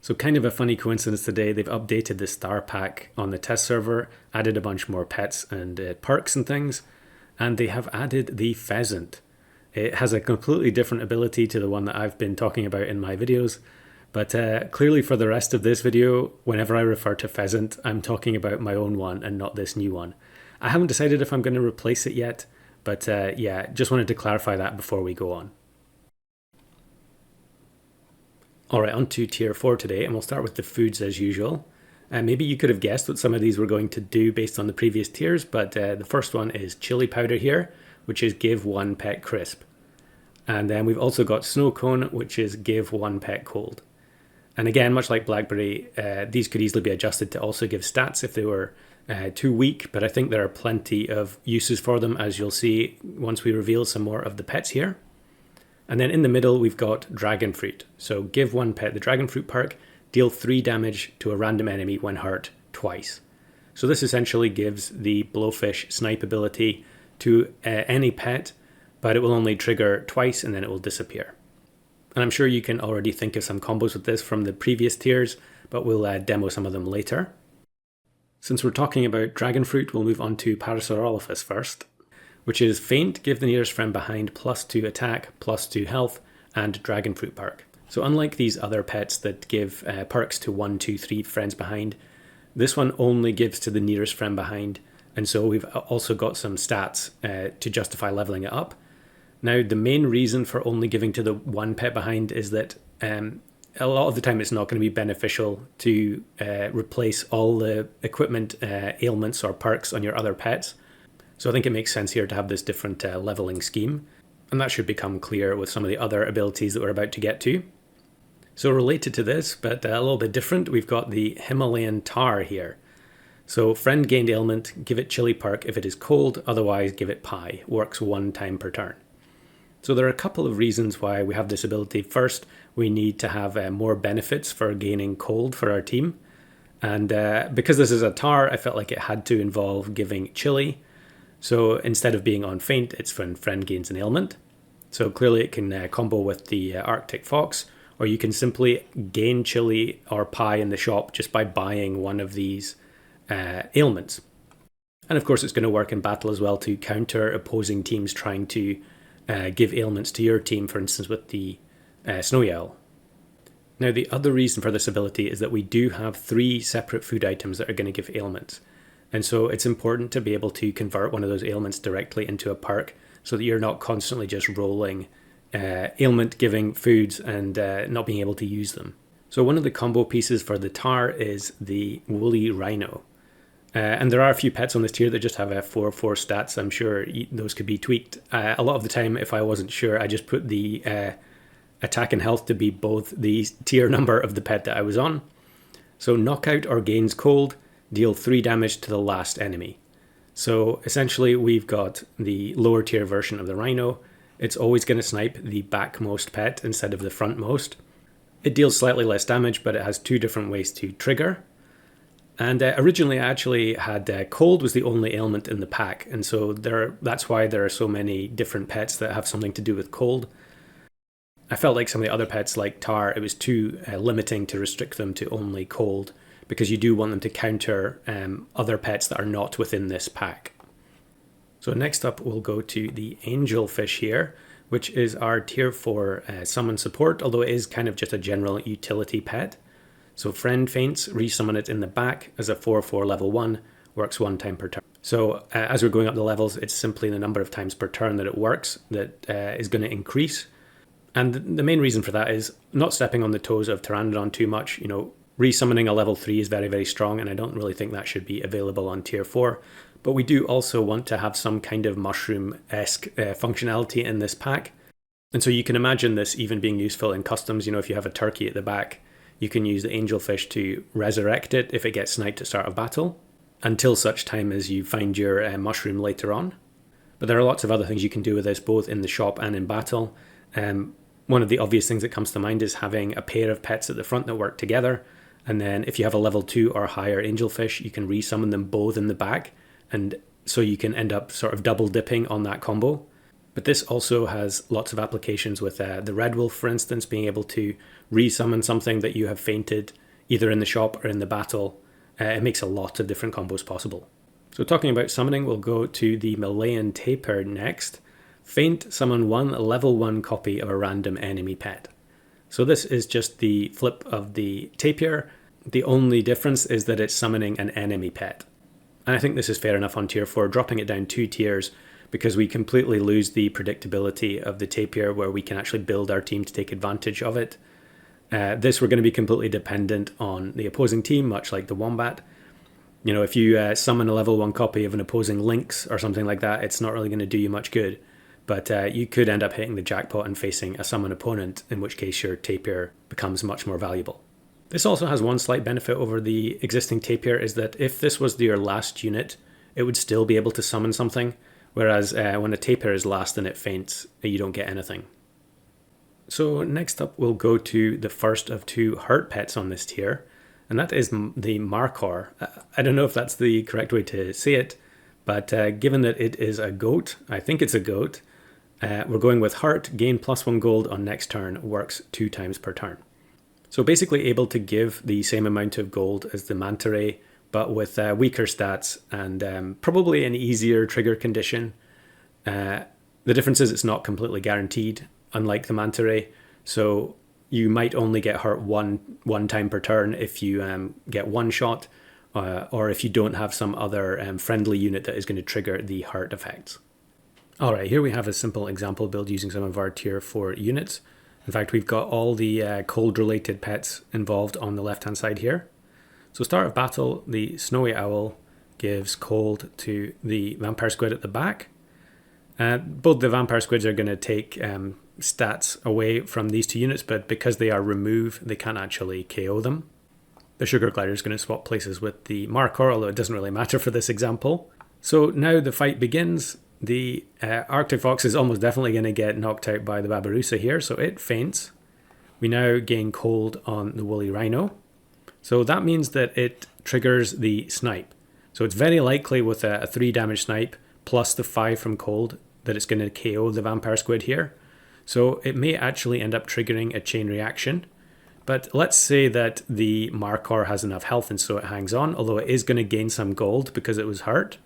So kind of a funny coincidence today, they've updated the star pack on the test server, added a bunch more pets and perks and things, and they have added the pheasant. It has a completely different ability to the one that I've been talking about in my videos, but clearly for the rest of this video, whenever I refer to pheasant, I'm talking about my own one and not this new one. I haven't decided if I'm going to replace it yet, but yeah, just wanted to clarify that before we go on. Alright, on to tier 4 today, and we'll start with the foods as usual. Maybe you could have guessed what some of these were going to do based on the previous tiers, but the first one is chili powder here, which is give one pet crisp. And then we've also got snow cone, which is give one pet cold. And again, much like blackberry, these could easily be adjusted to also give stats if they were too weak, but I think there are plenty of uses for them, as you'll see once we reveal some more of the pets here. And then in the middle, we've got dragon fruit. So give one pet the dragon fruit perk, deal 3 damage to a random enemy when hurt twice. So this essentially gives the blowfish snipe ability to any pet, but it will only trigger twice and then it will disappear. And I'm sure you can already think of some combos with this from the previous tiers, but we'll demo some of them later. Since we're talking about dragon fruit, we'll move on to Parasaurolophus first, which is Faint, give the nearest friend behind +2 attack, +2 health, and dragon fruit perk. So unlike these other pets that give perks to 1, 2, 3 friends behind, this one only gives to the nearest friend behind, and so we've also got some stats to justify leveling it up. Now, the main reason for only giving to the one pet behind is that a lot of the time it's not going to be beneficial to replace all the equipment ailments or perks on your other pets. So I think it makes sense here to have this different leveling scheme, and that should become clear with some of the other abilities that we're about to get to. So related to this, but a little bit different, we've got the Himalayan tar here. So friend gained ailment, give it chili perk if it is cold, otherwise give it pie, works 1 time per turn. So there are a couple of reasons why we have this ability. First, we need to have more benefits for gaining cold for our team. And because this is a tar, I felt like it had to involve giving chili. So instead of being on faint, it's when friend gains an ailment. So clearly it can combo with the Arctic fox, or you can simply gain chili or pie in the shop just by buying one of these ailments. And of course it's going to work in battle as well to counter opposing teams trying to give ailments to your team, for instance with the snowy owl. Now the other reason for this ability is that we do have 3 separate food items that are going to give ailments. And so it's important to be able to convert one of those ailments directly into a perk so that you're not constantly just rolling ailment giving foods and not being able to use them. So one of the combo pieces for the tar is the woolly rhino. And there are a few pets on this tier that just have a 4/4 stats. I'm sure those could be tweaked. A lot of the time, if I wasn't sure, I just put the attack and health to be both the tier number of the pet that I was on. So knockout or gains cold, deal 3 damage to the last enemy. So essentially we've got the lower tier version of the rhino. It's always going to snipe the backmost pet instead of the frontmost. It deals slightly less damage, but it has 2 different ways to trigger. And originally I actually had cold was the only ailment in the pack, and so that's why there are so many different pets that have something to do with cold. I felt like some of the other pets like tar, it was too limiting to restrict them to only cold, because you do want them to counter other pets that are not within this pack. So next up we'll go to the angelfish here, which is our tier 4 summon support, although it is kind of just a general utility pet. So friend faints, resummon it in the back as a 4/4 level 1, works 1 time per turn. So as we're going up the levels, it's simply the number of times per turn that it works that is going to increase. And the main reason for that is not stepping on the toes of Pteranodon too much. You know, resummoning a level 3 is very, very strong, and I don't really think that should be available on tier 4. But we do also want to have some kind of mushroom-esque functionality in this pack. And so you can imagine this even being useful in customs. You know, if you have a turkey at the back, you can use the angelfish to resurrect it if it gets sniped at start of battle, until such time as you find your mushroom later on. But there are lots of other things you can do with this, both in the shop and in battle. One of the obvious things that comes to mind is having a pair of pets at the front that work together. And then if you have a level 2 or higher angelfish, you can resummon them both in the back. And so you can end up sort of double dipping on that combo. But this also has lots of applications with the Red Wolf, for instance, being able to re-summon something that you have fainted either in the shop or in the battle. It makes a lot of different combos possible. So talking about summoning, we'll go to the Malayan Tapir next. Faint, summon one level 1 copy of a random enemy pet. So this is just the flip of the Tapir. The only difference is that it's summoning an enemy pet. And I think this is fair enough on tier 4, dropping it down 2 tiers because we completely lose the predictability of the Tapir where we can actually build our team to take advantage of it. This we're going to be completely dependent on the opposing team, much like the Wombat. You know, if you summon a level 1 copy of an opposing Lynx or something like that, it's not really going to do you much good. But you could end up hitting the jackpot and facing a summon opponent, in which case your Tapir becomes much more valuable. This also has one slight benefit over the existing Tapir, is that if this was your last unit, it would still be able to summon something, whereas when a Tapir is last and it faints, you don't get anything. So next up we'll go to the first of 2 hurt pets on this tier, and that is the Markhor. I don't know if that's the correct way to say it, but given that it is a goat, I think it's a goat, we're going with Heart, gain +1 gold on next turn, works 2 times per turn. So basically able to give the same amount of gold as the Manta Ray, but with weaker stats and probably an easier trigger condition. The difference is it's not completely guaranteed, unlike the Manta Ray. So you might only get hurt one time per turn if you get one shot, or if you don't have some other friendly unit that is going to trigger the heart effects. Alright, here we have a simple example build using some of our tier 4 units. In fact, we've got all the cold related pets involved on the left hand side here. So start of battle, the Snowy Owl gives cold to the Vampire Squid at the back. Both the Vampire Squids are going to take stats away from these 2 units, but because they are remove, they can't actually KO them. The Sugar Glider is going to swap places with the Markhor, although it doesn't really matter for this example. So now the fight begins. The Arctic Fox is almost definitely going to get knocked out by the Babirusa here, so it faints. We now gain cold on the Woolly Rhino. So that means that it triggers the snipe. So it's very likely with a 3 damage snipe plus the 5 from cold that it's going to KO the Vampire Squid here. So it may actually end up triggering a chain reaction. But let's say that the Markhor has enough health and so it hangs on, although it is going to gain some gold because it was hurt.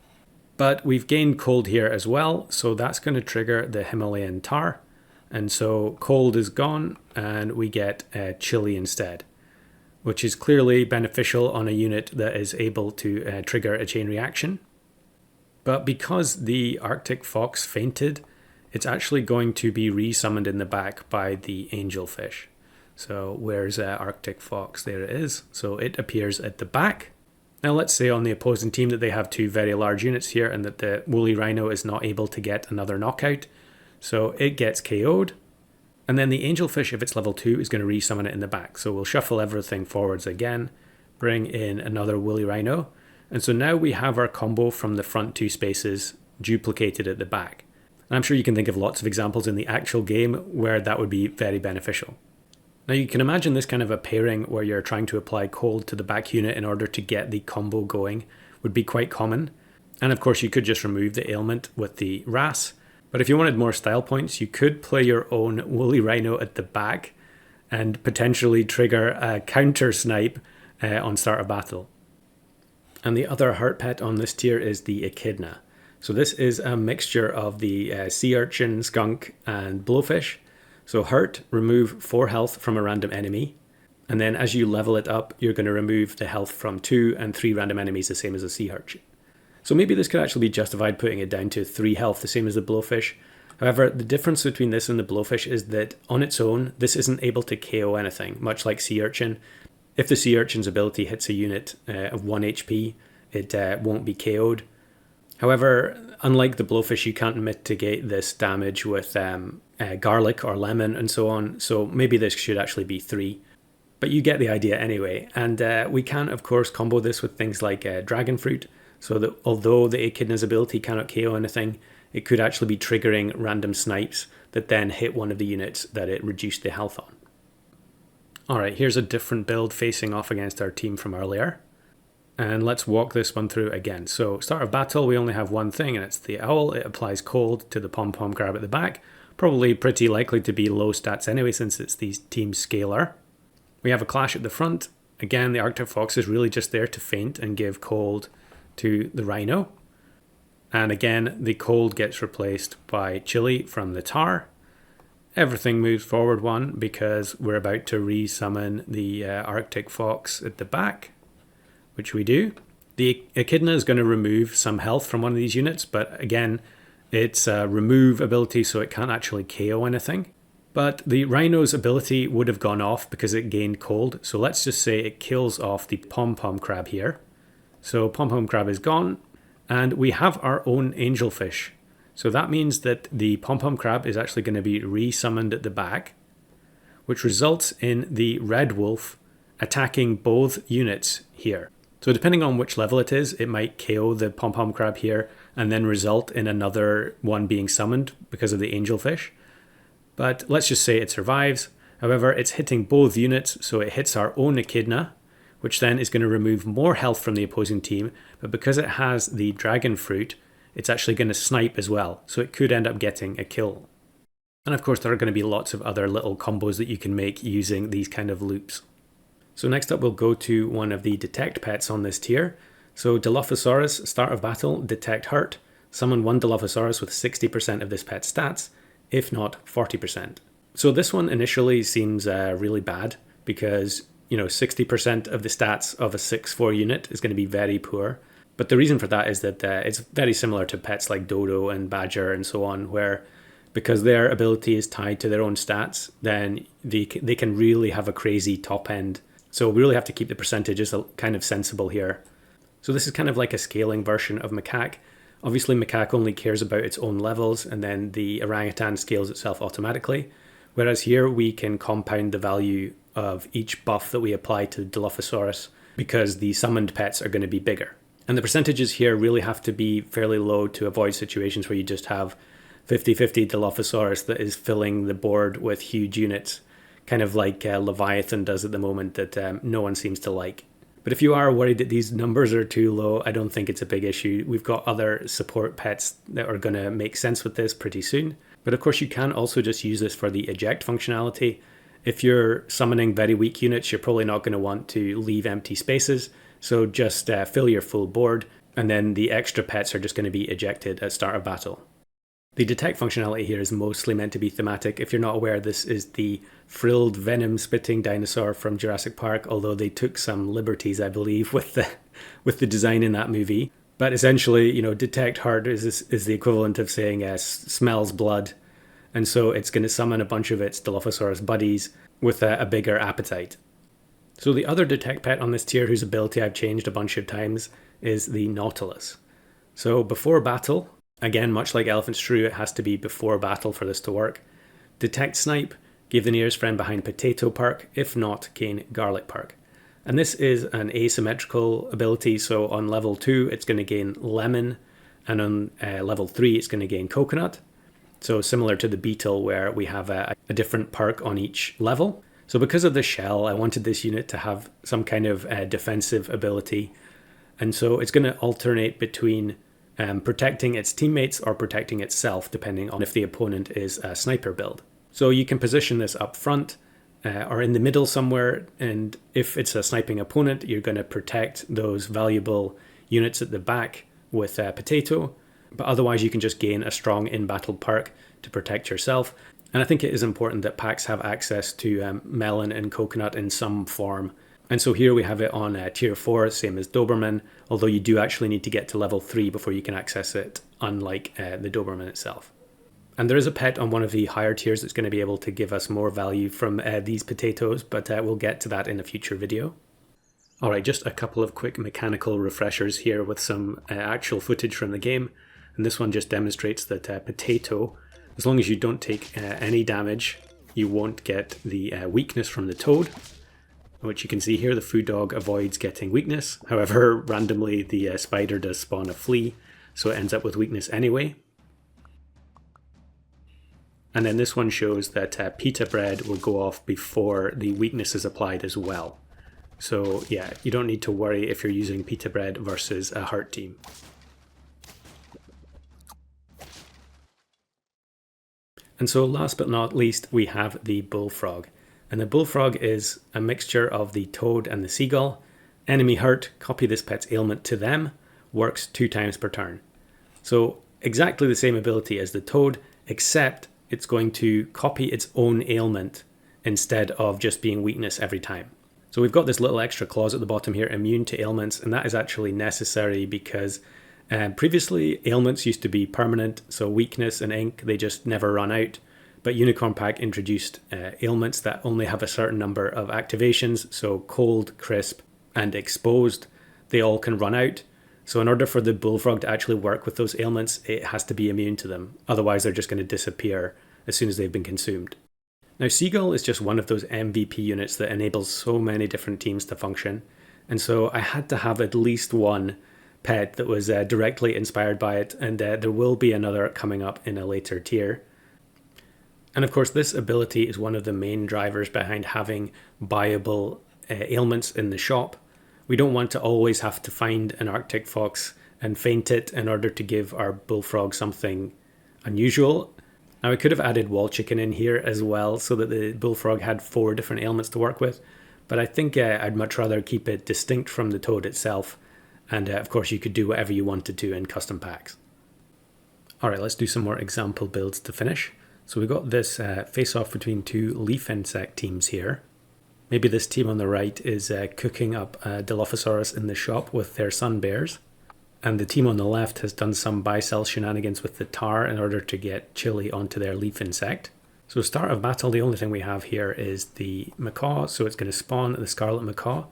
But we've gained cold here as well, so that's going to trigger the Himalayan Tar. And so cold is gone and we get chili instead, which is clearly beneficial on a unit that is able to trigger a chain reaction. But because the Arctic Fox fainted, it's actually going to be re-summoned in the back by the Angelfish. So where's Arctic Fox? There it is. So it appears at the back. Now let's say on the opposing team that they have 2 very large units here and that the Woolly Rhino is not able to get another knockout. So it gets KO'd. And then the Angelfish, if it's level 2, is going to re-summon it in the back. So we'll shuffle everything forwards again, bring in another Woolly Rhino. And so now we have our combo from the front 2 spaces duplicated at the back. And I'm sure you can think of lots of examples in the actual game where that would be very beneficial. Now you can imagine this kind of a pairing where you're trying to apply cold to the back unit in order to get the combo going would be quite common. And of course you could just remove the ailment with the RAS. But if you wanted more style points, you could play your own Woolly Rhino at the back and potentially trigger a counter snipe on start of battle. And the other heart pet on this tier is the Echidna. So this is a mixture of the sea urchin, skunk and blowfish. So hurt, remove 4 health from a random enemy. And then as you level it up, you're going to remove the health from 2 and 3 random enemies, the same as a sea urchin. So maybe this could actually be justified putting it down to 3 health, the same as the blowfish. However, the difference between this and the blowfish is that on its own, this isn't able to KO anything, much like sea urchin. If the sea urchin's ability hits a unit of 1 HP, it won't be KO'd. However, unlike the blowfish, you can't mitigate this damage with garlic or lemon and so on, so maybe this should actually be 3. But you get the idea anyway. And we can, of course, combo this with things like dragon fruit, so that although the Echidna's ability cannot KO anything, it could actually be triggering random snipes that then hit one of the units that it reduced the health on. Alright, here's a different build facing off against our team from earlier. And let's walk this one through again. So start of battle, we only have one thing, and it's the owl. It applies cold to the pom-pom crab at the back. Probably pretty likely to be low stats anyway, since it's the team scalar. We have a clash at the front. Again, the Arctic fox is really just there to feint and give cold to the rhino. And again, the cold gets replaced by chili from the tar. Everything moves forward one because we're about to re-summon the Arctic fox at the back, which we do. The echidna is going to remove some health from one of these units, but again, it's a remove ability, so it can't actually KO anything. But the rhino's ability would have gone off because it gained cold, so let's just say it kills off the pom-pom crab here. So pom-pom crab is gone, and we have our own angelfish. So that means that the pom-pom crab is actually going to be re-summoned at the back, which results in the red wolf attacking both units here. So depending on which level it is, it might KO the pom-pom crab here and then result in another one being summoned because of the angelfish. But let's just say it survives. However, it's hitting both units, so it hits our own echidna, which then is going to remove more health from the opposing team. But because it has the dragon fruit, it's actually going to snipe as well, so it could end up getting a kill. And of course, there are going to be lots of other little combos that you can make using these kind of loops. So next up, we'll go to one of the detect pets on this tier. So Dilophosaurus, start of battle, detect hurt. Summon one Dilophosaurus with 60% of this pet's stats, if not 40%. So this one initially seems really bad because, 60% of the stats of a 6/4 unit is going to be very poor. But the reason for that is that it's very similar to pets like Dodo and Badger and so on, where because their ability is tied to their own stats, then they can really have a crazy top end. So we really have to keep the percentages kind of sensible here. So this is kind of like a scaling version of Macaque. Obviously, Macaque only cares about its own levels, and then the orangutan scales itself automatically. Whereas here, we can compound the value of each buff that we apply to Dilophosaurus because the summoned pets are going to be bigger. And the percentages here really have to be fairly low to avoid situations where you just have 50-50 Dilophosaurus that is filling the board with huge units, kind of like Leviathan does at the moment that no one seems to like. But if you are worried that these numbers are too low, I don't think it's a big issue. We've got other support pets that are going to make sense with this pretty soon. But of course, you can also just use this for the eject functionality. If you're summoning very weak units, you're probably not going to want to leave empty spaces. So just fill your full board, and then the extra pets are just going to be ejected at start of battle. The detect functionality here is mostly meant to be thematic. If you're not aware, this is the frilled venom-spitting dinosaur from Jurassic Park, although they took some liberties, I believe, with the design in that movie. But essentially, detect hurt is the equivalent of saying smells blood. And so it's going to summon a bunch of its Dilophosaurus buddies with a bigger appetite. So the other detect pet on this tier, whose ability I've changed a bunch of times, is the Nautilus. So before battle, again, much like Elephant Shrew, it has to be before battle for this to work. Detect Snipe, give the nearest friend behind Potato perk, if not, gain Garlic perk. And this is an asymmetrical ability, so on level 2 it's going to gain Lemon, and on level 3 it's going to gain Coconut. So similar to the Beetle, where we have a different perk on each level. So because of the shell, I wanted this unit to have some kind of defensive ability. And so it's going to alternate between protecting its teammates or protecting itself, depending on if the opponent is a sniper build. So you can position this up front or in the middle somewhere, and if it's a sniping opponent, you're going to protect those valuable units at the back with Potato, but otherwise you can just gain a strong in-battle perk to protect yourself. And I think it is important that packs have access to Melon and Coconut in some form. And so here we have it on tier 4, same as Doberman, although you do actually need to get to level 3 before you can access it, unlike the Doberman itself. And there is a pet on one of the higher tiers that's going to be able to give us more value from these potatoes, but we'll get to that in a future video. Alright, just a couple of quick mechanical refreshers here with some actual footage from the game. And this one just demonstrates that Potato, as long as you don't take any damage, you won't get the weakness from the toad, which you can see here. The food dog avoids getting weakness. However, randomly the spider does spawn a flea, so it ends up with weakness anyway. And then this one shows that pita bread will go off before the weakness is applied as well. So yeah, you don't need to worry if you're using pita bread versus a heart team. And so last but not least, we have the bullfrog. And the bullfrog is a mixture of the toad and the seagull. Enemy hurt, copy this pet's ailment to them, works 2 times per turn. So exactly the same ability as the toad, except it's going to copy its own ailment instead of just being weakness every time. So we've got this little extra clause at the bottom here, immune to ailments, and that is actually necessary because previously ailments used to be permanent, so weakness and ink, they just never run out. But Unicorn Pack introduced ailments that only have a certain number of activations, so cold, crisp, and exposed, they all can run out. So in order for the bullfrog to actually work with those ailments, it has to be immune to them. Otherwise, they're just going to disappear as soon as they've been consumed. Now, Seagull is just one of those MVP units that enables so many different teams to function. And so I had to have at least one pet that was directly inspired by it. And there will be another coming up in a later tier. And of course, this ability is one of the main drivers behind having buyable ailments in the shop. We don't want to always have to find an Arctic fox and faint it in order to give our bullfrog something unusual. Now I could have added wall chicken in here as well so that the bullfrog had 4 different ailments to work with, but I think I'd much rather keep it distinct from the toad itself, and of course you could do whatever you wanted to in custom packs. Alright, let's do some more example builds to finish. So we got this face-off between 2 leaf insect teams here. Maybe this team on the right is cooking up Dilophosaurus in the shop with their sun bears. And the team on the left has done some buy-sell shenanigans with the tar in order to get chili onto their leaf insect. So start of battle, the only thing we have here is the macaw. So it's going to spawn the scarlet macaw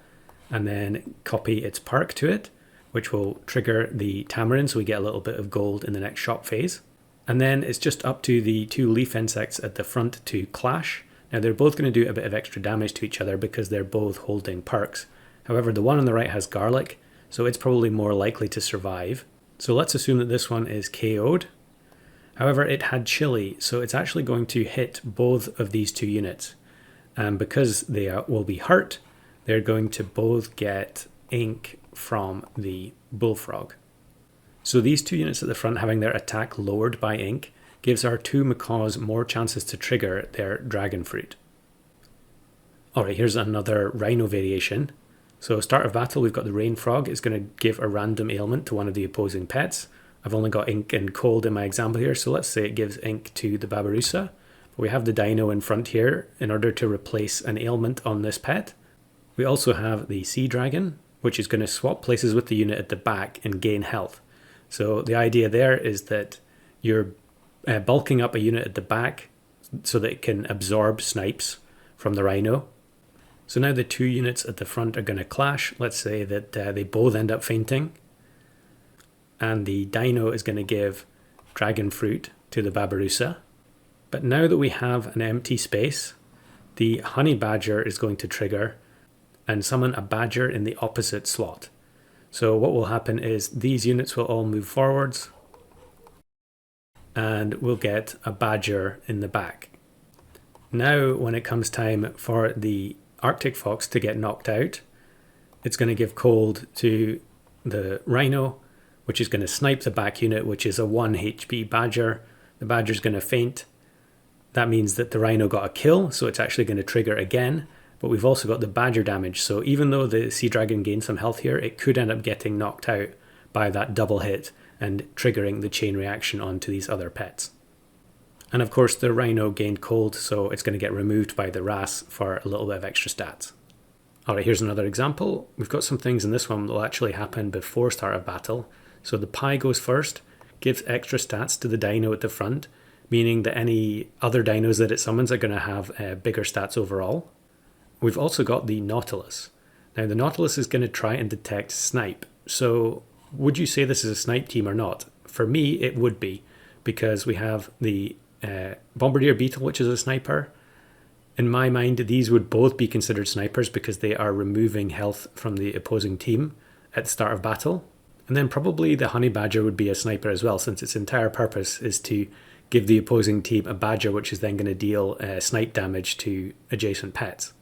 and then copy its perk to it, which will trigger the tamarind so we get a little bit of gold in the next shop phase. And then it's just up to the 2 leaf insects at the front to clash. Now they're both going to do a bit of extra damage to each other because they're both holding perks. However, the one on the right has garlic, so it's probably more likely to survive. So let's assume that this one is KO'd. However, it had chili, so it's actually going to hit both of these 2 units. And because they will be hurt, they're going to both get ink from the bullfrog. So these 2 units at the front having their attack lowered by ink gives our 2 macaws more chances to trigger their dragon fruit. Alright, here's another rhino variation. So start of battle, we've got the rain frog. It's going to give a random ailment to one of the opposing pets. I've only got ink and cold in my example here, so let's say it gives ink to the babirusa. But we have the dino in front here in order to replace an ailment on this pet. We also have the sea dragon, which is going to swap places with the unit at the back and gain health. So the idea there is that you're bulking up a unit at the back so that it can absorb snipes from the rhino. So now the 2 units at the front are going to clash. Let's say that they both end up fainting. And the dino is going to give dragon fruit to the babirusa. But now that we have an empty space, the honey badger is going to trigger and summon a badger in the opposite slot. So what will happen is these units will all move forwards and we'll get a badger in the back. Now when it comes time for the Arctic fox to get knocked out, it's going to give cold to the rhino, which is going to snipe the back unit, which is a 1 HP badger. The badger's going to faint. That means that the rhino got a kill, so it's actually going to trigger again. But we've also got the badger damage, so even though the sea dragon gained some health here, it could end up getting knocked out by that double hit and triggering the chain reaction onto these other pets. And of course the rhino gained cold, so it's going to get removed by the wrasse for a little bit of extra stats. Alright, here's another example. We've got some things in this one that will actually happen before start of battle. So the pie goes first, gives extra stats to the dino at the front, meaning that any other dinos that it summons are going to have bigger stats overall. We've also got the nautilus. Now the nautilus is going to try and detect snipe. So would you say this is a snipe team or not? For me, it would be, because we have the bombardier beetle, which is a sniper. In my mind, these would both be considered snipers because they are removing health from the opposing team at the start of battle. And then probably the honey badger would be a sniper as well, since its entire purpose is to give the opposing team a badger, which is then going to deal snipe damage to adjacent pets.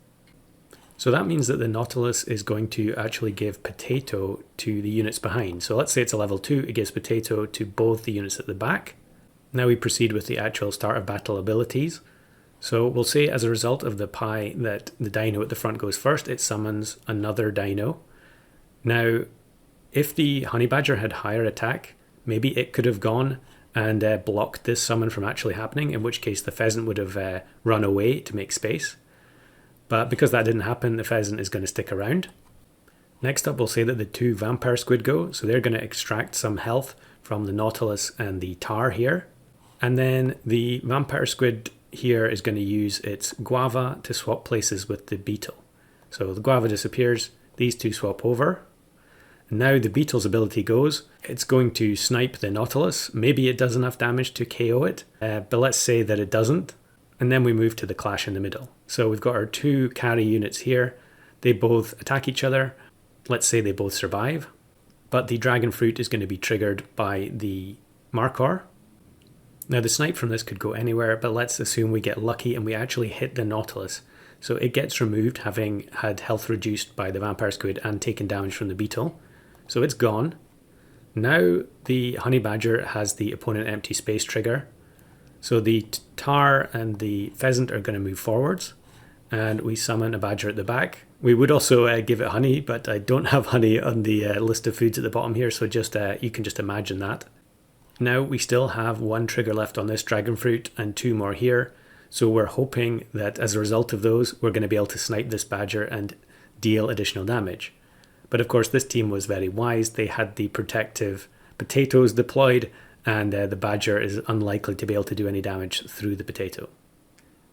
So that means that the Nautilus is going to actually give potato to the units behind. So let's say it's a level 2, it gives potato to both the units at the back. Now we proceed with the actual start of battle abilities. So we'll say as a result of the pie that the dino at the front goes first, it summons another dino. Now, if the honey badger had higher attack, maybe it could have gone and blocked this summon from actually happening, in which case the pheasant would have run away to make space. But because that didn't happen, the pheasant is going to stick around. Next up, we'll say that the 2 vampire squid go, so they're going to extract some health from the Nautilus and the tar here. And then the vampire squid here is going to use its guava to swap places with the beetle. So the guava disappears, these 2 swap over. And now the beetle's ability goes, it's going to snipe the Nautilus. Maybe it does enough damage to KO it, but let's say that it doesn't. And then we move to the clash in the middle. So we've got our 2 carry units here. They both attack each other. Let's say they both survive. But the dragon fruit is going to be triggered by the Markor. Now the snipe from this could go anywhere, but let's assume we get lucky and we actually hit the Nautilus. So it gets removed, having had health reduced by the vampire squid and taken damage from the beetle. So it's gone. Now the honey badger has the opponent empty space trigger. So the tar and the pheasant are going to move forwards, and we summon a badger at the back. We would also give it honey, but I don't have honey on the list of foods at the bottom here, so just you can just imagine that. Now we still have 1 trigger left on this dragon fruit and 2 more here, so we're hoping that as a result of those, we're going to be able to snipe this badger and deal additional damage. But of course, this team was very wise. They had the protective potatoes deployed, and the badger is unlikely to be able to do any damage through the potato.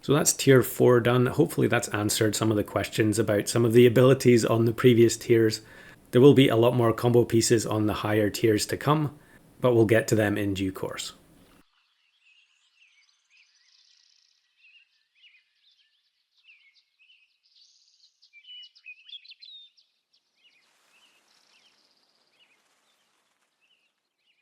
So that's tier 4 done. Hopefully that's answered some of the questions about some of the abilities on the previous tiers. There will be a lot more combo pieces on the higher tiers to come, but we'll get to them in due course.